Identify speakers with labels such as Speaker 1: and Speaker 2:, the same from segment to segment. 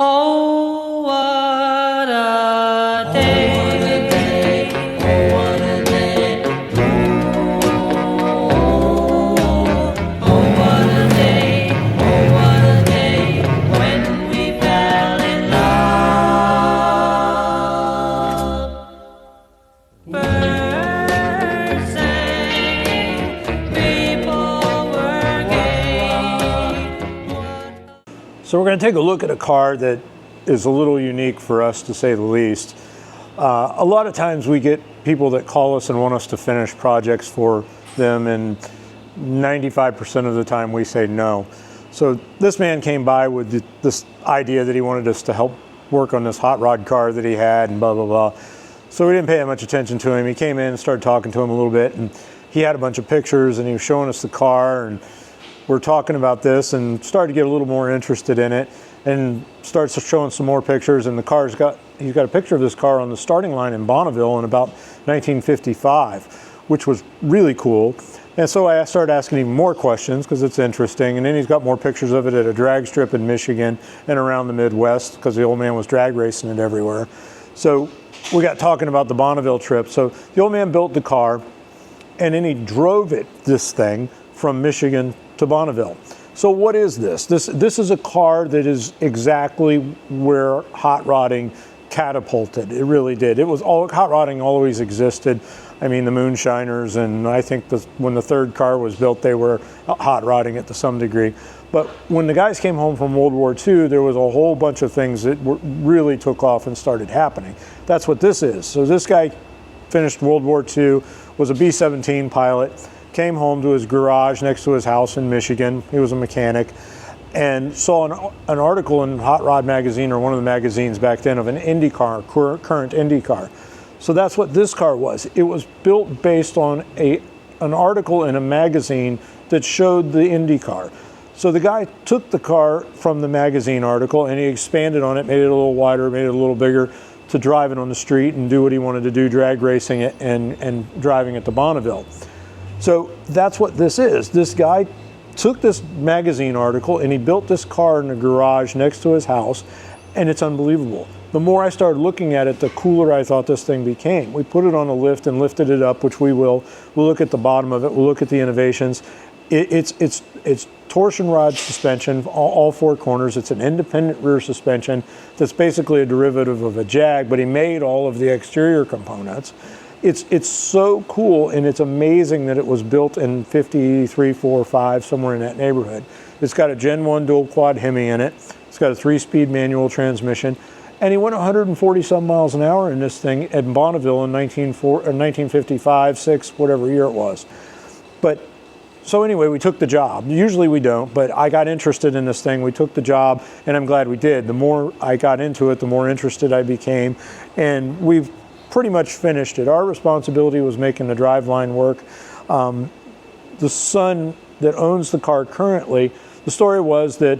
Speaker 1: Oh, what a day. Oh, what a day. Oh, what a day. Oh, what a day. Oh, what a day when we fell in love. Birds sang, people were gay.
Speaker 2: So we're going to take a look at a car that is a little unique for us, to say the least. A lot of times we get people that call us and want us to finish projects for them, and 95% of the time we say no. So this man came by with this idea that he wanted us to help work on this hot rod car that he had and blah, blah, blah. So we didn't pay that much attention to him. He came in and started talking to him a little bit, and he had a bunch of pictures and he was showing us the car, and we're talking about this and started to get a little more interested in it, and starts showing some more pictures. And he's got a picture of this car on the starting line in Bonneville in about 1955, which was really cool. And so I started asking him more questions because it's interesting. And then he's got more pictures of it at a drag strip in Michigan and around the Midwest, because the old man was drag racing it everywhere. So we got talking about the Bonneville trip. So the old man built the car, and then he drove this thing from Michigan to Bonneville. So what is this? This is a car that is exactly where hot rodding catapulted. It really did. Hot rodding always existed. I mean, the moonshiners, and I think when the third car was built, they were hot rodding it to some degree. But when the guys came home from World War II, there was a whole bunch of things that really took off and started happening. That's what this is. So this guy finished World War II, was a B-17 pilot, came home to his garage next to his house in Michigan. He was a mechanic, and saw an article in Hot Rod magazine, or one of the magazines back then, of an Indy car, current Indy car. So that's what this car was. It was built based on an article in a magazine that showed the Indy car. So the guy took the car from the magazine article and he expanded on it, made it a little wider, made it a little bigger, to drive it on the street and do what he wanted to do, drag racing it and driving it to Bonneville. So that's what this is. This guy took this magazine article and he built this car in the garage next to his house, and it's unbelievable. The more I started looking at it, the cooler I thought this thing became. We put it on a lift and lifted it up, which we will. We'll look at the bottom of it. We'll look at the innovations. It's torsion rod suspension, all four corners. It's an independent rear suspension that's basically a derivative of a Jag, but he made all of the exterior components. It's so cool, and it's amazing that it was built in 53, 4, 5, somewhere in that neighborhood. It's got a Gen 1 dual quad Hemi in it. It's got a 3-speed manual transmission. And he went 140 some miles an hour in this thing at Bonneville in 1955, 6, whatever year it was. But so anyway, we took the job. Usually we don't, but I got interested in this thing. We took the job, and I'm glad we did. The more I got into it, the more interested I became, and we've pretty much finished it. Our responsibility was making the driveline work. The son that owns the car currently, the story was that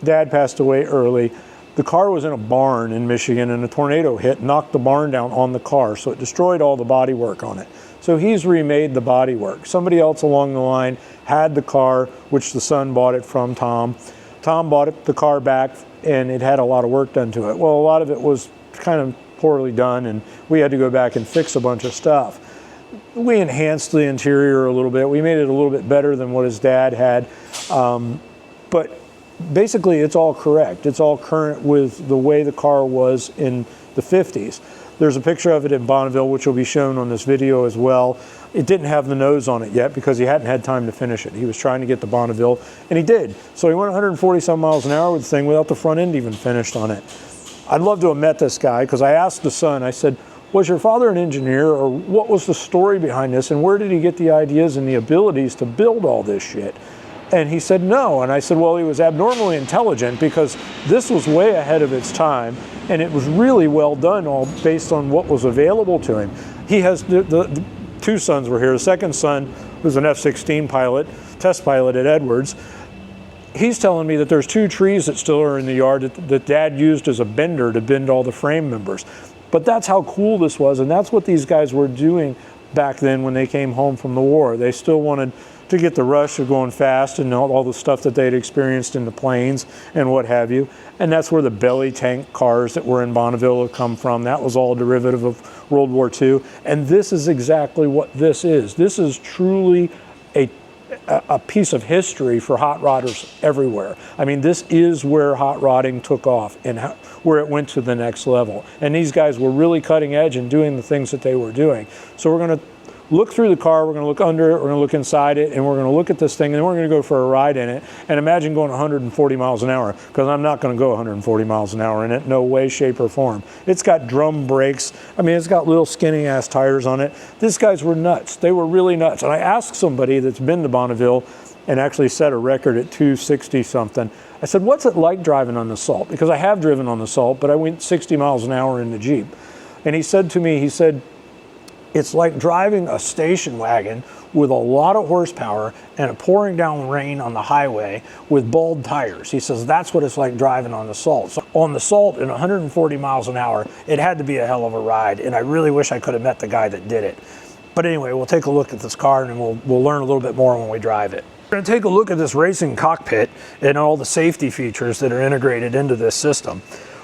Speaker 2: Dad passed away early. The car was in a barn in Michigan, and a tornado hit, knocked the barn down on the car, so it destroyed all the bodywork on it. So he's remade the bodywork. Somebody else along the line had the car, which the son bought it from Tom. Tom bought the car back, and it had a lot of work done to it. Well, a lot of it was kind of poorly done, and we had to go back and fix a bunch of stuff. We enhanced the interior a little bit. We made it a little bit better than what his dad had, but basically it's all correct. It's all current with the way the car was in the 50s. There's a picture of it in Bonneville, which will be shown on this video as well. It didn't have the nose on it yet because he hadn't had time to finish it. He was trying to get to Bonneville, and he did. So he went 140 some miles an hour with the thing without the front end even finished on it. I'd love to have met this guy, because I asked the son, I said, was your father an engineer, or what was the story behind this, and where did he get the ideas and the abilities to build all this shit? And he said no. And I said, well, he was abnormally intelligent, because this was way ahead of its time, and it was really well done, all based on what was available to him. He has, the two sons were here. The second son was an F-16 pilot, test pilot at Edwards. He's telling me that there's 2 trees that still are in the yard that Dad used as a bender to bend all the frame members. But that's how cool this was, and that's what these guys were doing back then when they came home from the war. They still wanted to get the rush of going fast and all the stuff that they'd experienced in the planes and what have you. And that's where the belly tank cars that were in Bonneville have come from. That was all a derivative of World War II. And this is exactly what this is. This is truly a piece of history for hot rodders everywhere. I mean, this is where hot rodding took off and where it went to the next level. And these guys were really cutting edge and doing the things that they were doing. So we're going to look through the car, we're going to look under it, we're going to look inside it, and we're going to look at this thing, and then we're going to go for a ride in it. And imagine going 140 miles an hour, because I'm not going to go 140 miles an hour in it, no way, shape, or form. It's got drum brakes. I mean, it's got little skinny ass tires on it. These guys were nuts. They were really nuts. And I asked somebody that's been to Bonneville and actually set a record at 260 something. I said, what's it like driving on the Salt? Because I have driven on the Salt, but I went 60 miles an hour in the Jeep. And he said to me, he said, it's like driving a station wagon with a lot of horsepower and a pouring down rain on the highway with bald tires. He says that's what it's like driving on the Salt. So on the Salt in 140 miles an hour, it had to be a hell of a ride, and I really wish I could have met the guy that did it. But anyway, we'll take a look at this car and we'll learn a little bit more when we drive it. We're going to take a look at this racing cockpit and all the safety features that are integrated into this system.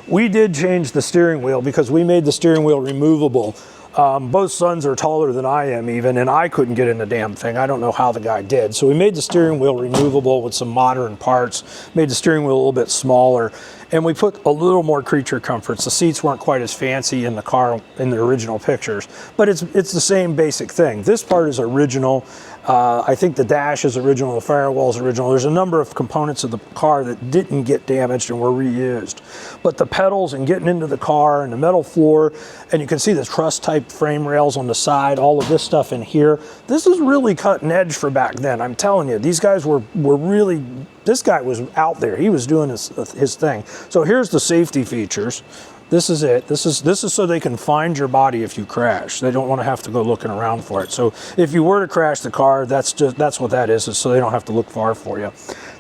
Speaker 2: We did change the steering wheel because we made the steering wheel removable. Both sons are taller than I am even, and I couldn't get in the damn thing. I don't know how the guy did. So we made the steering wheel removable with some modern parts, made the steering wheel a little bit smaller, and we put a little more creature comforts. The seats weren't quite as fancy in the car in the original pictures, but it's the same basic thing. This part is original. I think the dash is original, the firewall is original. There's a number of components of the car that didn't get damaged and were reused. But the pedals and getting into the car and the metal floor, and you can see the truss type frame rails on the side, all of this stuff in here. This is really cutting edge for back then. I'm telling you, these guys were really, this guy was out there. He was doing his thing. So here's the safety features. This is it. This is so they can find your body if you crash. They don't want to have to go looking around for it. So if you were to crash the car, that's what that is so they don't have to look far for you.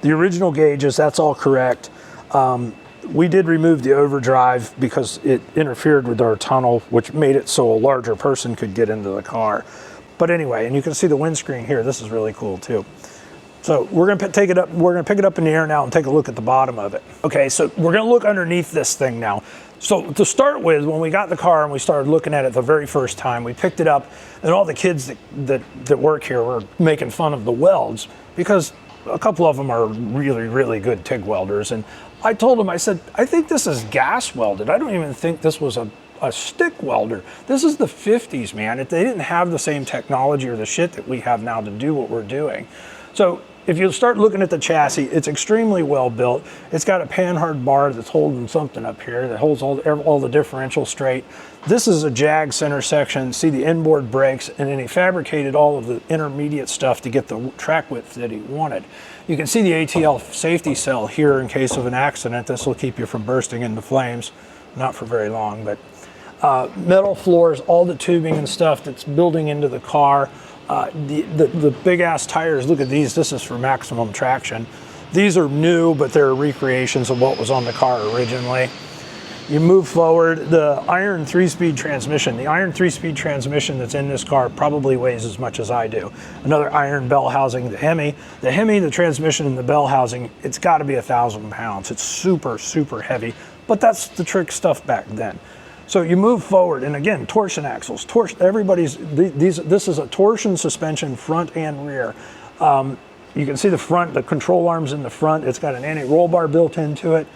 Speaker 2: The original gauges, that's all correct. We did remove the overdrive because it interfered with our tunnel, which made it so a larger person could get into the car. But anyway, and you can see the windscreen here. This is really cool too. So we're going to take it up. We're going to pick it up in the air now and take a look at the bottom of it. Okay, so we're going to look underneath this thing now. So to start with, when we got the car and we started looking at it the very first time, we picked it up, and all the kids that work here were making fun of the welds because a couple of them are really, really good TIG welders. And I told them, I said, I think this is gas welded. I don't even think this was a stick welder. This is the 50s, man. They didn't have the same technology or the shit that we have now to do what we're doing. So if you start looking at the chassis, it's extremely well built. It's got a panhard bar that's holding something up here that holds all the differential straight. This is a Jag center section. See the inboard brakes, and then he fabricated all of the intermediate stuff to get the track width that he wanted. You can see the ATL safety cell here in case of an accident. This will keep you from bursting into flames. Not for very long, but metal floors, all the tubing and stuff that's building into the car. The big ass tires, look at these. This is for maximum traction. These are new, but they're recreations of what was on the car originally. You move forward, the iron 3-speed transmission. The iron 3-speed transmission that's in this car probably weighs as much as I do. Another iron bell housing, the Hemi. The Hemi, the transmission and the bell housing, it's got to be 1,000 pounds. It's super, super heavy, but that's the trick stuff back then. So you move forward, and again, torsion axles. This is a torsion suspension front and rear. You can see the front, the control arms in the front. It's got an anti-roll bar built into it.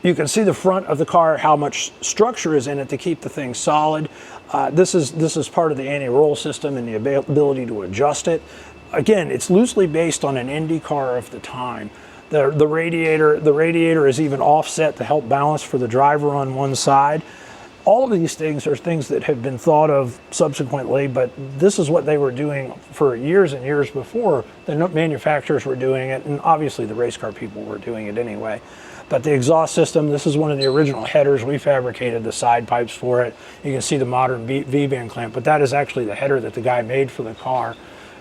Speaker 2: You can see the front of the car, how much structure is in it to keep the thing solid. This is part of the anti-roll system and the ability to adjust it. Again, it's loosely based on an Indy car of the time. The radiator is even offset to help balance for the driver on one side. All of these things are things that have been thought of subsequently, but this is what they were doing for years and years before the manufacturers were doing it, and obviously the race car people were doing it anyway. But the exhaust system, this is one of the original headers. We fabricated the side pipes for it. You can see the modern V-band clamp, but that is actually the header that the guy made for the car.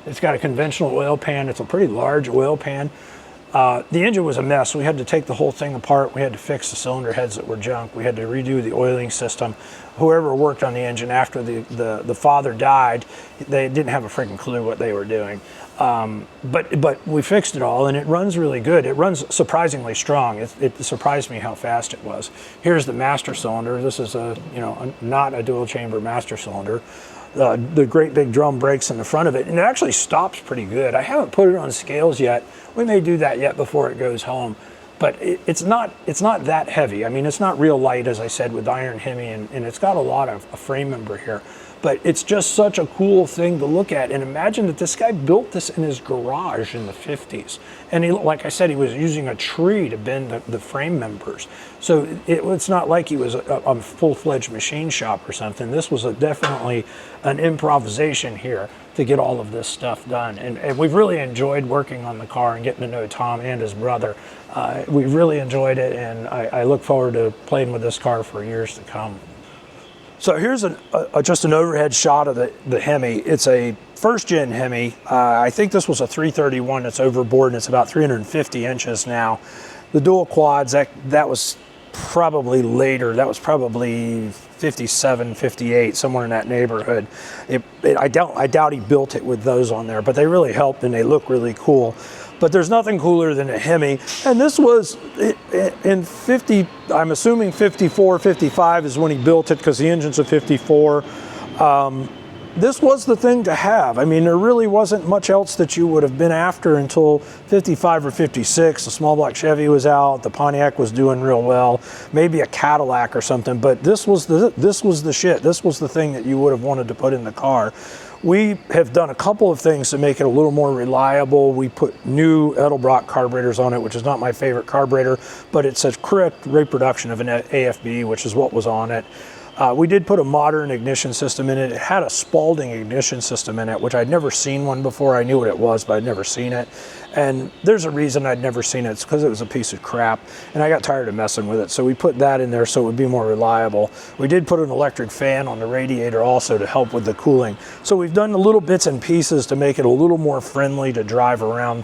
Speaker 2: It's got a conventional oil pan. It's a pretty large oil pan.
Speaker 3: The engine was a mess. We had to take the whole thing apart. We had to fix the cylinder heads that were junk. We had to redo the oiling system. Whoever worked on the engine after the father died, they didn't have a freaking clue what they were doing. But we fixed it all, and it runs really good. It runs surprisingly strong. It surprised me how fast it was. Here's the master cylinder. This is not a dual chamber master cylinder. The great big drum brakes in the front of it, and it actually stops pretty good. I haven't put it on scales yet. We may do that yet before it goes home, but it's not that heavy. I mean, it's not real light, as I said, with iron Hemi, and it's got a lot of a frame member here. But it's just such a cool thing to look at. And imagine that this guy built this in his garage in the 50s. And he, like I said, he was using a tree to bend the frame members. So it's not like he was a full-fledged machine shop or something. This was definitely an improvisation here to get all of this stuff done. And we've really enjoyed working on the car and getting to know Tom and his brother. We really enjoyed it, and I look forward to playing with this car for years to come. So here's just an overhead shot of the Hemi. It's a first-gen Hemi. I think this was a 331 that's overboard, and it's about 350 inches now. The dual quads, that was probably later. That was probably 57, 58, somewhere in that neighborhood. I doubt he built it with those on there, but they really helped, and they look really cool. But there's nothing cooler than a Hemi. And this was in 50, I'm assuming 54, 55 is when he built it, because the engine's a 54. This was the thing to have. I mean, there really wasn't much else that you would have been after until 55 or 56. The small block Chevy was out, the Pontiac was doing real well, maybe a Cadillac or something, but this was the shit. This was the thing that you would have wanted to put in the car. We have done a couple of things to make it a little more reliable. We put new Edelbrock carburetors on it, which is not my favorite carburetor, but it's a correct reproduction of an AFB, which is what was on it. We did put a modern ignition system in it. It had a Spalding ignition system in it, which I'd never seen one before. I knew what it was, but I'd never seen it. And there's a reason I'd never seen it. It's because it was a piece of crap, and I got tired of messing with it. So we put that in there so it would be more reliable. We did put an electric fan on the radiator also to help with the cooling. So we've done the little bits and pieces to make it a little more friendly to drive around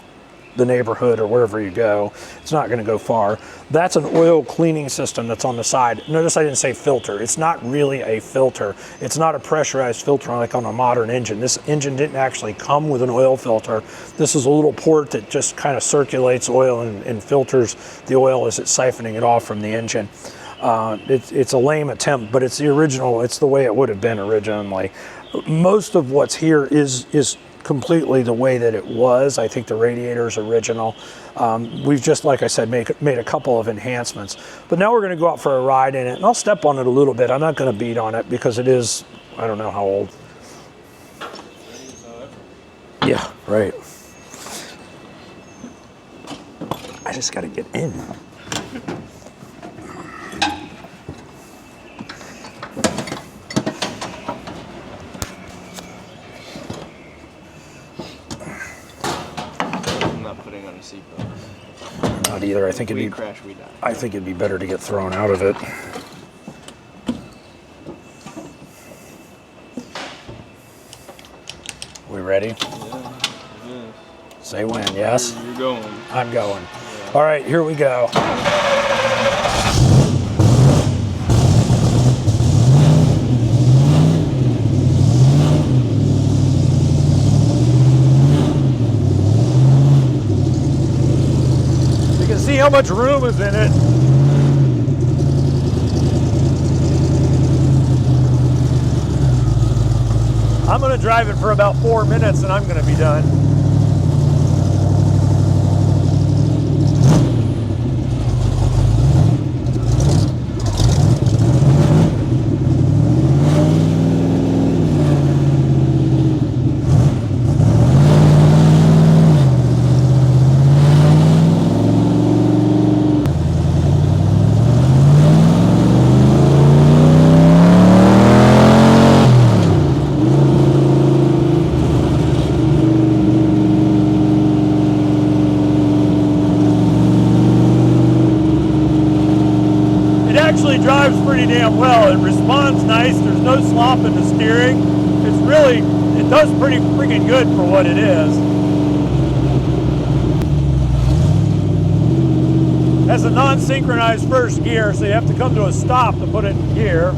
Speaker 3: the neighborhood or wherever you go. It's not going to go far. That's an oil cleaning system that's on the side. Notice I didn't say filter. It's not really a filter. It's not a pressurized filter like on a modern engine. This engine didn't actually come with an oil filter. This is a little port that just kind of circulates oil and filters the oil as it's siphoning it off from the engine. It's a lame attempt, but it's the original. It's the way it would have been originally. Most of what's here is completely the way that it was. I think the radiator is original. We've just, like I said, made a couple of enhancements. But now we're going to go out for a ride in it, and I'll step on it a little bit. I'm not going to beat on it because it is, I don't know how old. Yeah, right. I just got to get in.
Speaker 4: Putting on a seatbelt.
Speaker 3: Not either. I think
Speaker 4: we crash, we die.
Speaker 3: I think it'd be better to get thrown out of it. We ready?
Speaker 4: Yeah.
Speaker 3: Say when, yes?
Speaker 4: You're going.
Speaker 3: I'm going. Yeah. All right, here we go. See how much room is in it. I'm going to drive it for about 4 minutes and I'm going to be done. Actually drives pretty damn well. It responds nice. There's no slop in the steering. It does pretty freaking good for what it is.
Speaker 2: has a non-synchronized first gear, so you have to come to a stop to put it in gear.